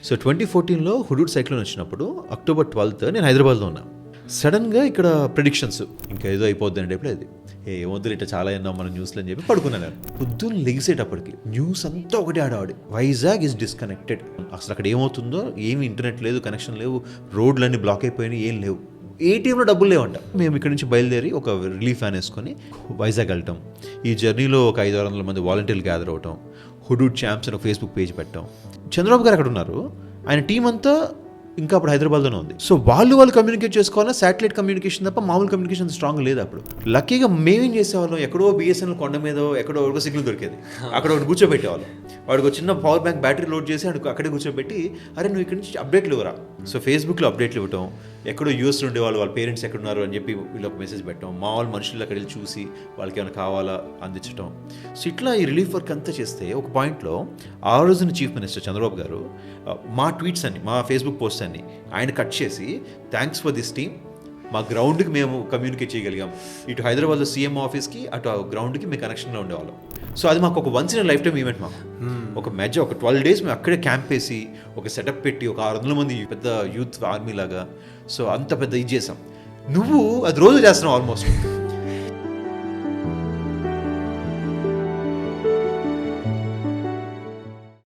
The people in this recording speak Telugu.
సో 2014లో హుడూడ్ సైక్లోన్ వచ్చినప్పుడు October 12th నేను హైదరాబాద్లో ఉన్నా. సడన్గా ఇక్కడ ప్రిడిక్షన్స్ ఇంకా ఏదో అయిపోద్ది అంటే అది ఏమొద్దులు ఇట్లా చాలా విన్నాం మనం న్యూస్లో అని చెప్పి పడుకున్నాను. పొద్దున్న లెగిసేటప్పటికి న్యూస్ అంతా ఒకటి ఆడాడి వైజాగ్ ఈజ్ డిస్కనెక్టెడ్. అసలు అక్కడ ఏమవుతుందో ఏమి ఇంటర్నెట్ లేదు, కనెక్షన్ లేవు, రోడ్లన్నీ బ్లాక్ అయిపోయినాయి, ఏం లేవు, ఏటీఎంలో డబ్బులు లేవంట. మేము ఇక్కడ నుంచి బయలుదేరి ఒక రిలీఫ్ వ్యాన్ వేసుకొని వైజాగ్ వెళ్ళటం. ఈ జర్నీలో ఒక 500-600 మంది వాలంటీర్లు గ్యాదర్ అవటం, హుడూడ్ ఛాంప్స్ అని ఒక ఫేస్బుక్ పేజ్ పెట్టాం. చంద్రబాబు గారు అక్కడ ఉన్నారు, ఆయన టీం అంతా ఇంకా అప్పుడు హైదరాబాద్లోనే ఉంది. సో వాళ్ళు కమ్యూనికేట్ చేసుకోవాలన్నా శాటిలైట్ కమ్యూనికేషన్ తప్ప మామూలు కమ్యూనికేషన్ స్ట్రాంగ్ లేదు అప్పుడు. లక్కీగా మేమేం చేసేవాళ్ళం, ఎక్కడో బిఎస్ఎన్ఎల్ కొండ మీద ఎక్కడో ఒక సిగ్నల్ దొరికేది, అక్కడ ఒకటి కూర్చోబెట్టేవాళ్ళం. వాడికి ఒక చిన్న పవర్ బ్యాంక్ బ్యాటరీ లోడ్ చేసి అక్కడే కూర్చోబెట్టి, అరే నువ్వు ఇక్కడ నుంచి అప్డేట్లు ఇవ్వరా. సో ఫేస్బుక్లో అప్డేట్లు ఇవ్వటం, ఎక్కడో యూఎస్లో ఉండేవాళ్ళు వాళ్ళ పేరెంట్స్ ఎక్కడున్నారు అని చెప్పి వీళ్ళకి మెసేజ్ పెట్టడం, మా వాళ్ళు మనుషులు అక్కడ వెళ్ళి చూసి వాళ్ళకి ఏమైనా కావాలా అందించడం. సో ఇట్లా ఈ రిలీఫ్ వర్క్ అంతా చేస్తే ఒక పాయింట్లో ఆ రోజున చీఫ్ మినిస్టర్ చంద్రబాబు గారు మా ట్వీట్స్ అన్ని, మా ఫేస్బుక్ పోస్ట్ అన్ని ఆయన కట్ చేసి, థ్యాంక్స్ ఫర్ దిస్ టీమ్, మా గ్రౌండ్కి మేము కమ్యూనికేట్ చేయగలిగాం, ఇటు హైదరాబాద్లో సీఎం ఆఫీస్కి అటు ఆ గ్రౌండ్కి మేము కనెక్షన్లో ఉండేవాళ్ళం. సో అది మాకు ఒక once in life time event. మాకు ఒక 12 days మేము అక్కడే క్యాంప్ వేసి ఒక సెటప్ పెట్టి ఒక 600 మంది పెద్ద యూత్ ఆర్మీ లాగా, సో అంత పెద్ద ఇది చేసాం. నువ్వు అది రోజు చేస్తున్నావు ఆల్మోస్ట్.